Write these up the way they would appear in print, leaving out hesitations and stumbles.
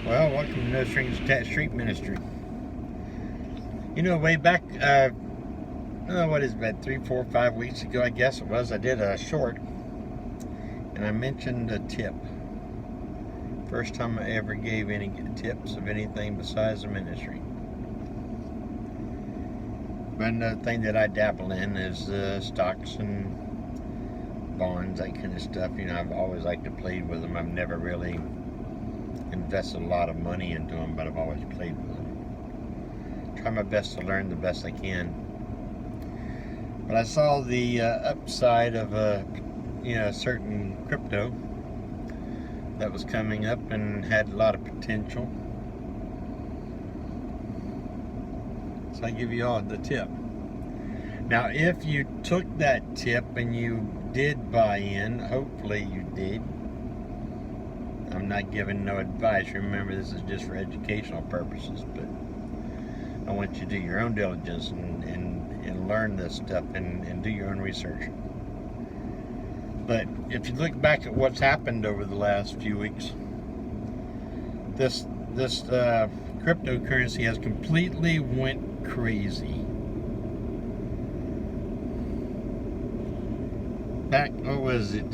Well, welcome to No Strings Attached Street Ministry. You know, way back, what is it, about 3, 4, 5 weeks ago, I guess it was, I did a short, and I mentioned a tip. First time I ever gave any tips of anything besides the ministry. But another thing that I dabble in is stocks and bonds, that kind of stuff. You know, I've always liked to play with them. I've never really invested a lot of money into them, but I've always played with them. Try my best to learn the best I can. But I saw the upside of a certain crypto that was coming up and had a lot of potential. So I give you all the tip. Now, if you took that tip and you did buy in, hopefully you did. I'm not giving no advice. Remember, this is just for educational purposes, but I want you to do your own diligence and learn this stuff and do your own research. But if you look back at what's happened over the last few weeks, this cryptocurrency has completely went crazy. Back, what was it,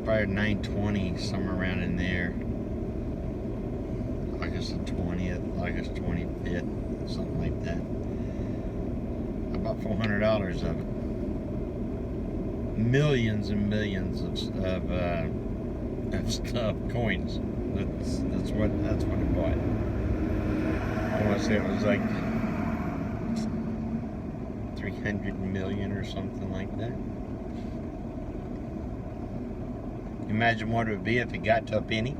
probably 9/20, somewhere around in there. August the 20th, August 25th, something like that. About $400 of it. Millions and millions of coins. That's what it bought. I want to say it was like 300 million or something like that. Imagine what it would be if it got to a penny.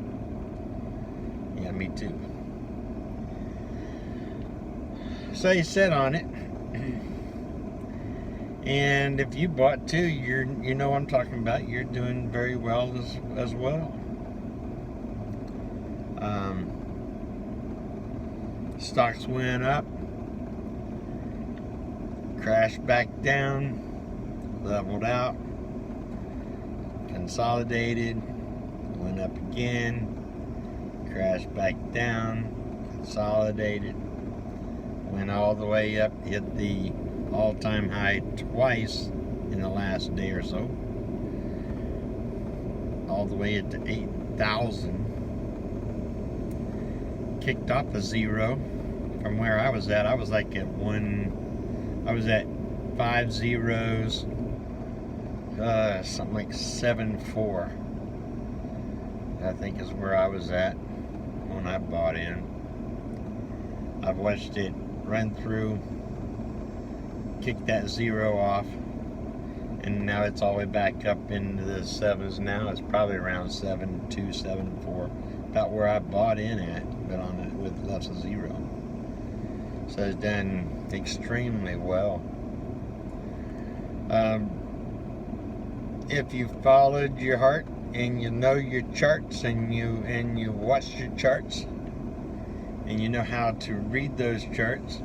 Yeah, me too. So you sit on it, and if you bought too, you know what I'm talking about. You're doing very well as well. Stocks went up, crashed back down, leveled out, consolidated, went up again, crashed back down, consolidated, went all the way up, hit the all-time high twice in the last day or so, all the way up to 8,000, kicked off a zero from where I was at. I was like at 5 zeros, something like 7.4, I think is where I was at when I bought in. I've watched it run through, kick that zero off, and now it's all the way back up into the sevens now. It's probably around 7.2, 7.4, about where I bought in at, but on it with less of zero. So it's done extremely well. If you followed your heart and you know your charts and you watched your charts and you know how to read those charts,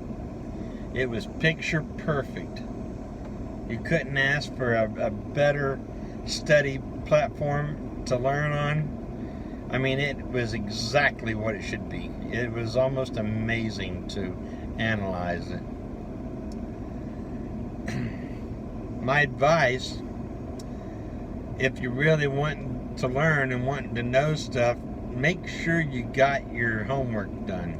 it was picture perfect. You couldn't ask for a better study platform to learn on. I mean, it was exactly what it should be. It was almost amazing to analyze it. My advice, if you really want to learn and want to know stuff, make sure you got your homework done.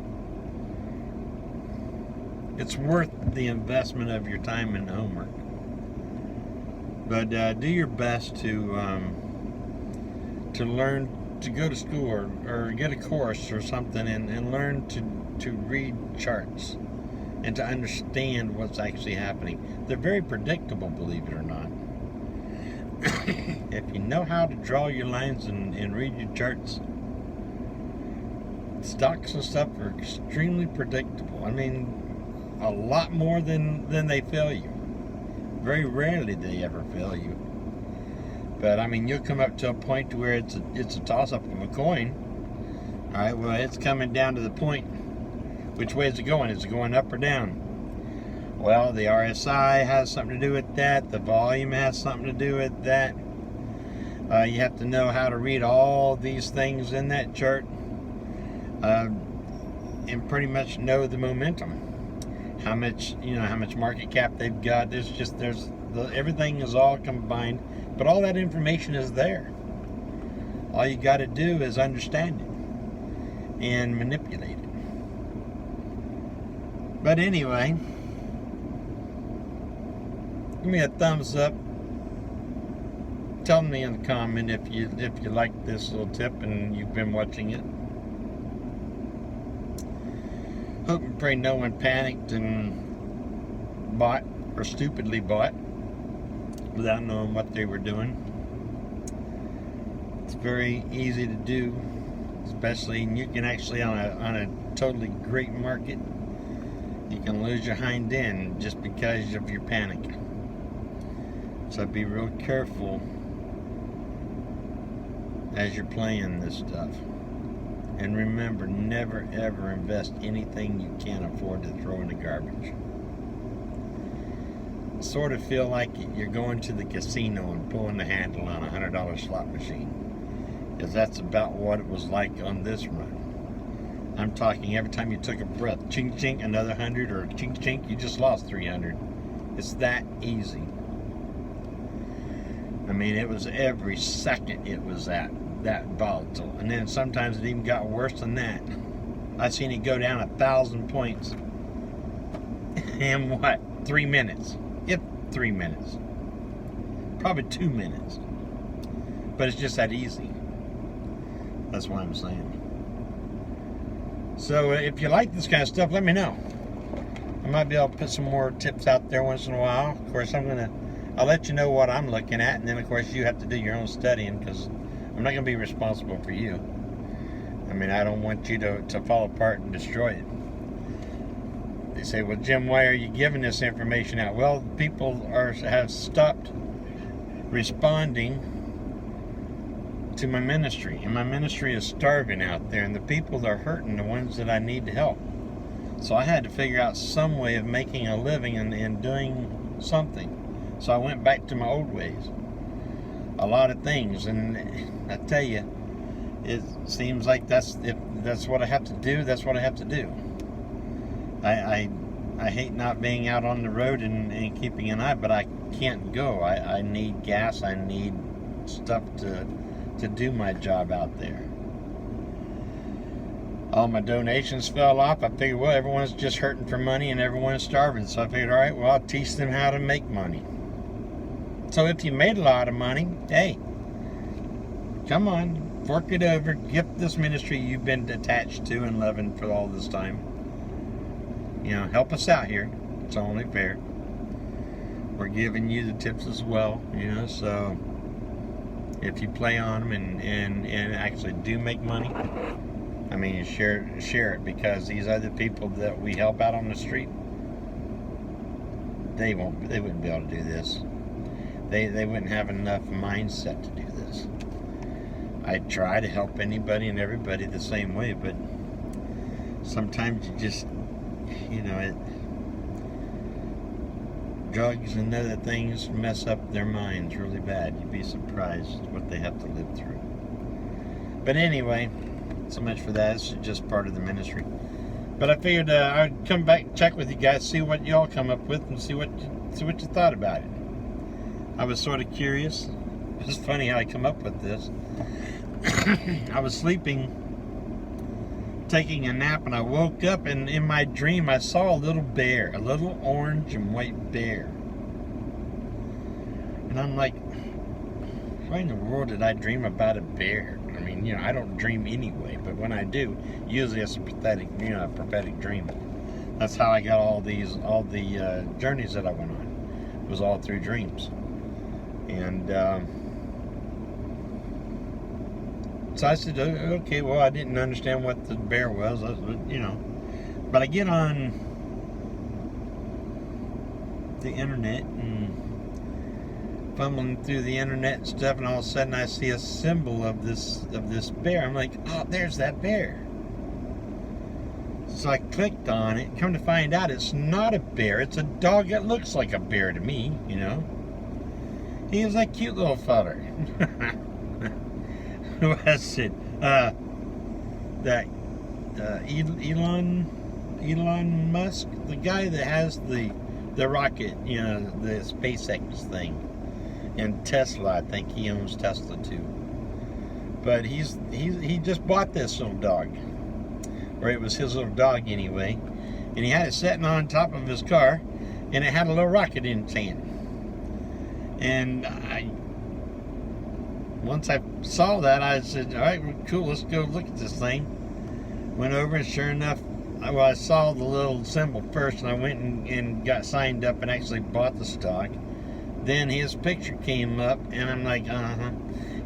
It's worth the investment of your time in homework. But do your best to learn, to go to school or get a course or something and learn to read charts and to understand what's actually happening. They're very predictable, believe it or not. If you know how to draw your lines and read your charts, stocks and stuff are extremely predictable. I mean, a lot more than they fail you. Very rarely do they ever fail you. But I mean, you'll come up to a point to where it's a toss-up of a coin. All right, well, it's coming down to the point. Which way is it going? Is it going up or down? Well, the RSI has something to do with that. The volume has something to do with that. You have to know how to read all these things in that chart, and pretty much know the momentum. How much market cap they've got. Everything is all combined, but all that information is there. All you got to do is understand it and manipulate it. But anyway, give me a thumbs up. Tell me in the comment if you like this little tip and you've been watching it. Hope and pray no one panicked and bought or stupidly bought without knowing what they were doing. It's very easy to do, especially, and you can actually on a totally great market, you can lose your hind end just because of your panic. So be real careful as you're playing this stuff. And remember, never ever invest anything you can't afford to throw in the garbage. Sort of feel like you're going to the casino and pulling the handle on a $100 slot machine. Because that's about what it was like on this run. I'm talking every time you took a breath, chink chink, another 100, or chink chink, you just lost 300. It's that easy. I mean, it was every second it was that volatile. And then sometimes it even got worse than that. I've seen it go down 1,000 points in what? 3 minutes. If 3 minutes. Probably 2 minutes. But it's just that easy. That's what I'm saying. So if you like this kind of stuff, let me know. I might be able to put some more tips out there once in a while. Of course, I'll let you know what I'm looking at, and then of course you have to do your own studying, because I'm not going to be responsible for you. I mean, I don't want you to fall apart and destroy it. They say, well, Jim, why are you giving this information out? Well, people have stopped responding to my ministry, and my ministry is starving out there, and the people that are hurting, the ones that I need to help. So I had to figure out some way of making a living and doing something. So I went back to my old ways. A lot of things, and I tell you, it seems like if that's what I have to do, that's what I have to do. I hate not being out on the road and keeping an eye, but I can't go. I need gas. I need stuff to do my job out there. All my donations fell off. I figured, well, everyone's just hurting for money and everyone's starving. So I figured, all right, well, I'll teach them how to make money. So if you made a lot of money, hey, come on, fork it over, gift this ministry you've been attached to and loving for all this time. You know, help us out here. It's only fair. We're giving you the tips as well, you know, so if you play on them and actually do make money, I mean, share it, because these other people that we help out on the street, they wouldn't be able to do this. They wouldn't have enough mindset to do this. I try to help anybody and everybody the same way, but sometimes you just, you know, drugs and other things mess up their minds really bad. You'd be surprised what they have to live through. But anyway, so much for that. It's just part of the ministry. But I figured I'd come back and check with you guys, see what y'all come up with, and see what you thought about it. I was sort of curious. It's funny how I come up with this. I was sleeping, taking a nap, and I woke up, and in my dream I saw a little bear, a little orange and white bear. And I'm like, why in the world did I dream about a bear? I mean, you know, I don't dream anyway, but when I do, usually it's a prophetic dream. That's how I got all the journeys that I went on. It was all through dreams. And so I said, okay, well, I didn't understand what the bear was, you know. But I get on the internet and fumbling through the internet and stuff, and all of a sudden I see a symbol of this bear. I'm like, oh, there's that bear. So I clicked on it. Come to find out, it's not a bear. It's a dog that looks like a bear to me, you know. He was that cute little feller. who was it? That Elon Musk, the guy that has the rocket, you know, the SpaceX thing, and Tesla. I think he owns Tesla too. But he just bought this little dog, or it was his little dog anyway, and he had it sitting on top of his car, and it had a little rocket in its hand. And once I saw that, I said, all right, well, cool, let's go look at this thing. Went over, and sure enough, I saw the little symbol first, and I went and got signed up and actually bought the stock. Then his picture came up, and I'm like,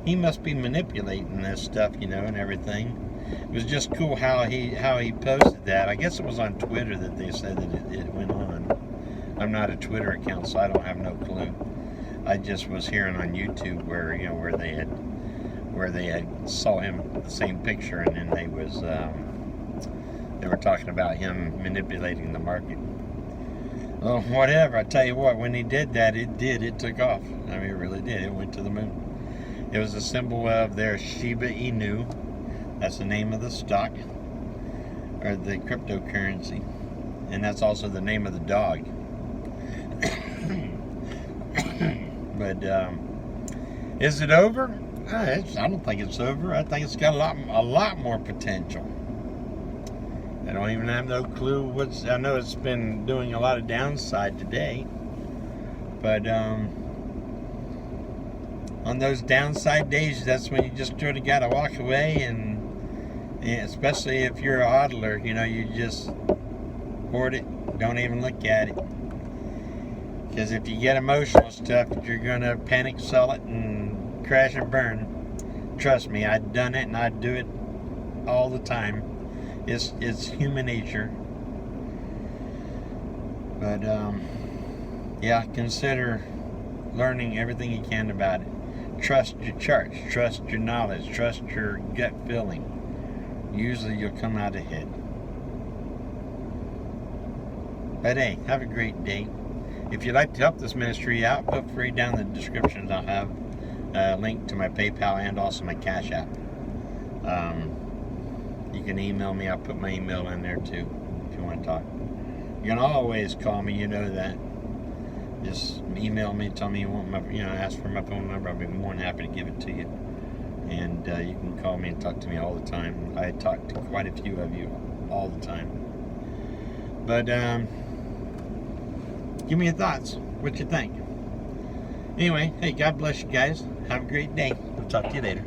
he must be manipulating this stuff, you know, and everything. It was just cool how he posted that. I guess it was on Twitter that they said that it went on. I'm not a Twitter account, so I don't have no clue. I just was hearing on YouTube where, you know, where they had saw him the same picture, and then they were talking about him manipulating the market. Well, whatever. I tell you what, when he did that, it took off. I mean, it really did. It went to the moon. It was a symbol of their Shiba Inu. That's the name of the stock, or the cryptocurrency, and that's also the name of the dog. But is it over? I don't think it's over. I think it's got a lot more potential. I don't even have no clue I know it's been doing a lot of downside today, but on those downside days, that's when you just sort of gotta walk away, and especially if you're a hodler, you know, you just hoard it, don't even look at it. Because if you get emotional stuff, you're gonna panic sell it and crash and burn. Trust me, I've done it, and I do it all the time. It's human nature. But yeah, consider learning everything you can about it. Trust your charts, trust your knowledge, trust your gut feeling. Usually you'll come out ahead. But hey, have a great day. If you'd like to help this ministry out, feel free, down in the descriptions I'll have a link to my PayPal and also my Cash App. You can email me. I'll put my email in there too if you want to talk. You can always call me, you know that. Just email me, tell me you want my, you know, ask for my phone number. I'll be more than happy to give it to you. And you can call me and talk to me all the time. I talk to quite a few of you all the time. But give me your thoughts. What you think? Anyway, hey, God bless you guys. Have a great day. We'll talk to you later.